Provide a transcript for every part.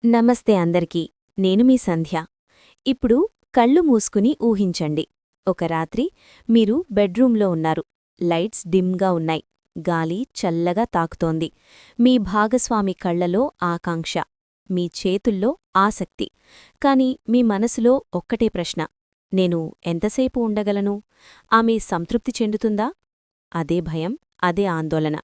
నమస్తే అందరికీ. నేను మీ సంధ్య. ఇప్పుడు కళ్ళు మూసుకుని ఊహించండి. ఒక రాత్రి మీరు బెడ్రూంలో ఉన్నారు. లైట్స్ డిమ్గా ఉన్నాయి. గాలి చల్లగా తాకుతోంది. మీ భాగస్వామి కళ్లలో ఆకాంక్ష, మీ చేతుల్లో ఆసక్తి. కాని మీ మనసులో ఒక్కటే ప్రశ్న: నేను ఎంతసేపు ఉండగలను? ఆమె సంతృప్తి చెందుతుందా? అదే భయం, అదే ఆందోళన.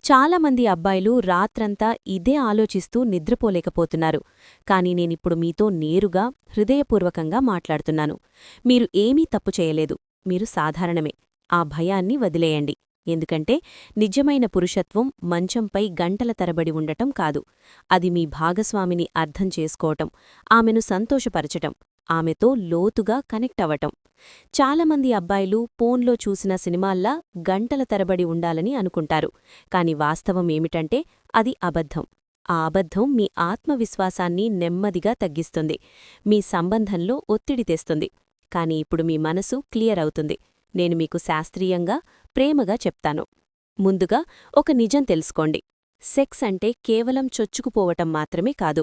చాలామంది అబ్బాయిలు రాత్రంతా ఇదే ఆలోచిస్తూ నిద్రపోలేకపోతున్నారు. కాని నేనిప్పుడు మీతో నేరుగా, హృదయపూర్వకంగా మాట్లాడుతున్నాను. మీరు ఏమీ తప్పు చేయలేదు. మీరు సాధారణమే. ఆ భయాన్ని వదిలేయండి. ఎందుకంటే నిజమైన పురుషత్వం మంచంపై గంటల తరబడి ఉండటం కాదు. అది మీ భాగస్వామిని అర్థం చేసుకోవటం, ఆమెను సంతోషపరచటం, ఆమెతో లోతుగా కనెక్ట్ అవ్వటం. చాలామంది అబ్బాయిలు ఫోన్లో చూసిన సినిమాల్లా గంటల తరబడి ఉండాలని అనుకుంటారు. కాని వాస్తవం ఏమిటంటే అది అబద్ధం. ఆ అబద్ధం మీ ఆత్మవిశ్వాసాన్ని నెమ్మదిగా తగ్గిస్తుంది. మీ సంబంధంలో ఒత్తిడి తెస్తుంది. కాని ఇప్పుడు మీ మనసు క్లియర్ అవుతుంది. నేను మీకు శాస్త్రీయంగా, ప్రేమగా చెప్తాను. ముందుగా ఒక నిజం తెలుసుకోండి. సెక్స్ అంటే కేవలం చొచ్చుకుపోవటం మాత్రమే కాదు.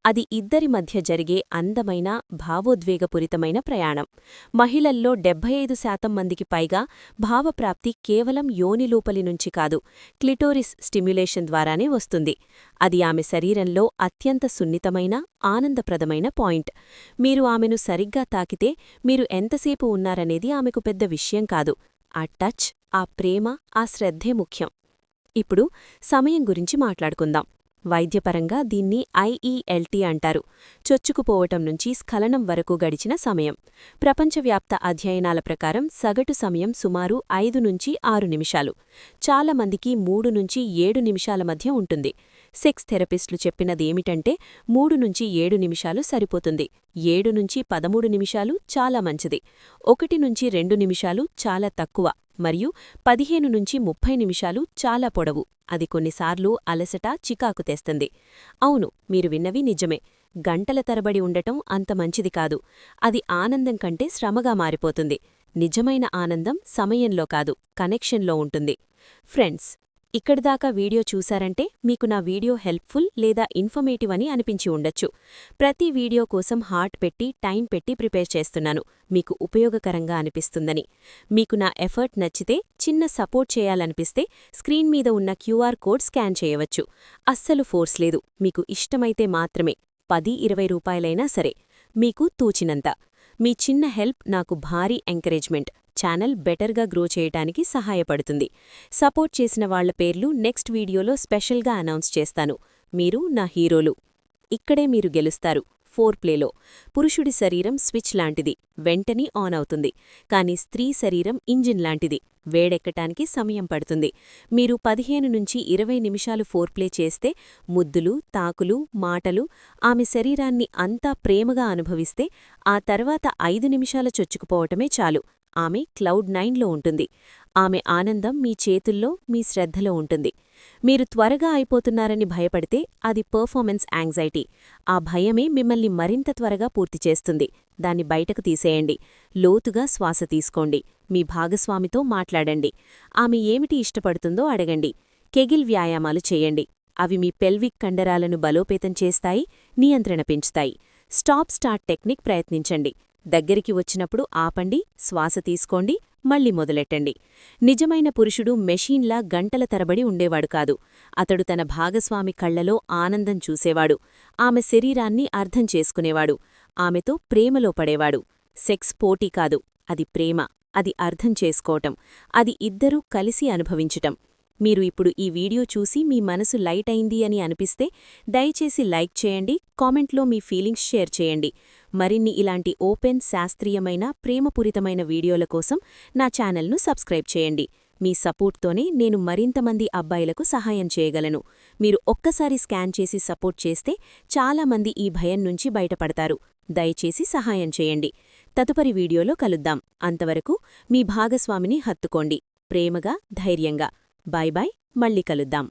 అది ఇద్దరి మధ్య జరిగే అందమైన, భావోద్వేగపూరితమైన ప్రయాణం. మహిళల్లో 75% మందికి పైగా భావప్రాప్తి కేవలం యోనిలోపలి నుంచి కాదు, క్లిటోరిస్ స్టిమ్యులేషన్ ద్వారానే వస్తుంది. అది ఆమె శరీరంలో అత్యంత సున్నితమైన, ఆనందప్రదమైన పాయింట్. మీరు ఆమెను సరిగ్గా తాకితే మీరు ఎంతసేపు ఉన్నారనేది ఆమెకు పెద్ద విషయం కాదు. ఆ టచ్, ఆ ప్రేమ, ఆ శ్రద్ధే ముఖ్యం. ఇప్పుడు సమయం గురించి మాట్లాడుకుందాం. వైద్యపరంగా దీన్ని ఐఈఎల్టీ అంటారు. చొచ్చుకుపోవటం నుంచి స్ఖలనం వరకు గడిచిన సమయం. ప్రపంచవ్యాప్త అధ్యయనాల ప్రకారం సగటు సమయం సుమారు 5-6 నిమిషాలు. చాలామందికి 3-7 నిమిషాల మధ్య ఉంటుంది. సెక్స్ థెరపిస్టులు చెప్పినదేమిటంటే 3-7 నిమిషాలు సరిపోతుంది. 7-13 నిమిషాలు చాలా మంచిది. 1-2 నిమిషాలు చాలా తక్కువ మరియు 15-30 నిమిషాలు చాలా పొడవు. అది కొన్నిసార్లు అలసట, చికాకు తెస్తుంది. అవును, మీరు విన్నవి నిజమే. గంటల తరబడి ఉండటం అంత మంచిది కాదు. అది ఆనందం కంటే శ్రమగా మారిపోతుంది. నిజమైన ఆనందం సమయంలో కాదు, కనెక్షన్లో ఉంటుంది. ఫ్రెండ్స్, ఇక్కడిదాకా వీడియో చూశారంటే మీకు నా వీడియో హెల్ప్ఫుల్ లేదా ఇన్ఫర్మేటివ్ అని అనిపించి ఉండొచ్చు. ప్రతి వీడియో కోసం హార్ట్ పెట్టి, టైం పెట్టి ప్రిపేర్ చేస్తున్నాను, మీకు ఉపయోగకరంగా అనిపిస్తుందని. మీకు నా ఎఫర్ట్ నచ్చితే, చిన్న సపోర్ట్ చేయాలనిపిస్తే స్క్రీన్ మీద ఉన్న క్యూఆర్ కోడ్ స్కాన్ చేయవచ్చు. అస్సలు ఫోర్స్ లేదు. మీకు ఇష్టమైతే మాత్రమే. 10-20 రూపాయలైనా సరే. మీకు తూచినంత. మీ చిన్న హెల్ప్ నాకు భారీ ఎంకరేజ్మెంట్. ఛానల్ బెటర్గా గ్రో చేయటానికి సహాయపడుతుంది. సపోర్ట్ చేసిన వాళ్ల పేర్లు నెక్స్ట్ వీడియోలో స్పెషల్గా అనౌన్స్ చేస్తాను. మీరు నా హీరోలు. ఇక్కడే మీరు గెలుస్తారు. 4ప్లేలో పురుషుడి శరీరం స్విచ్ లాంటిది, వెంటనే ఆన్ అవుతుంది. కాని స్త్రీ శరీరం ఇంజిన్ లాంటిది, వేడెక్కటానికి సమయం పడుతుంది. మీరు 15-20 నిమిషాలు 4ప్లే చేస్తే, ముద్దులు, తాకులు, మాటలు, ఆమె శరీరాన్ని అంతా ప్రేమగా అనుభవిస్తే, ఆ తర్వాత 5 నిమిషాల చొచ్చుకుపోవటమే చాలు. ఆమె క్లౌడ్ 9లో ఉంటుంది. ఆమె ఆనందం మీ చేతుల్లో, మీ శ్రద్ధలో ఉంటుంది. మీరు త్వరగా అయిపోతున్నారని భయపడితే అది పర్ఫార్మెన్స్ యాంగ్జైటీ. ఆ భయమే మిమ్మల్ని మరింత త్వరగా పూర్తి చేస్తుంది. దాన్ని బయటకు తీసేయండి. లోతుగా శ్వాస తీసుకోండి. మీ భాగస్వామితో మాట్లాడండి. ఆమె ఏమిటి ఇష్టపడుతుందో అడగండి. కెగిల్ వ్యాయామాలు చేయండి. అవి మీ పెల్విక్ కండరాలను బలోపేతం చేస్తాయి, నియంత్రణ పెంచుతాయి. స్టాప్ స్టార్ట్ టెక్నిక్ ప్రయత్నించండి. దగ్గరికి వచ్చినప్పుడు ఆపండి, శ్వాస తీసుకోండి, మళ్ళీ మొదలెట్టండి. నిజమైన పురుషుడు మెషీన్లా గంటల తరబడి ఉండేవాడు కాదు. అతడు తన భాగస్వామి కళ్లలో ఆనందం చూసేవాడు, ఆమె శరీరాన్ని అర్థం చేసుకునేవాడు, ఆమెతో ప్రేమలో పడేవాడు. సెక్స్ పోటీ కాదు, అది ప్రేమ, అది అర్థం చేసుకోవటం, అది ఇద్దరూ కలిసి అనుభవించటం. మీరు ఇప్పుడు ఈ వీడియో చూసి మీ మనసు లైట్ అయింది అని అనిపిస్తే దయచేసి లైక్ చేయండి, కామెంట్లో మీ ఫీలింగ్స్ షేర్ చేయండి. మరిన్ని ఇలాంటి ఓపెన్, శాస్త్రీయమైన, ప్రేమపూరితమైన వీడియోల కోసం నా ఛానల్ను సబ్స్క్రైబ్ చేయండి. మీ సపోర్ట్తోనే నేను మరింతమంది అబ్బాయిలకు సహాయం చేయగలను. మీరు ఒక్కసారి స్కాన్ చేసి సపోర్ట్ చేస్తే చాలామంది ఈ భయం నుంచి బయటపడతారు. దయచేసి సహాయం చేయండి. తదుపరి వీడియోలో కలుద్దాం. అంతవరకు మీ భాగస్వామిని హత్తుకోండి, ప్రేమగా, ధైర్యంగా. బాయ్ బాయ్, మళ్ళీ కలుద్దాం.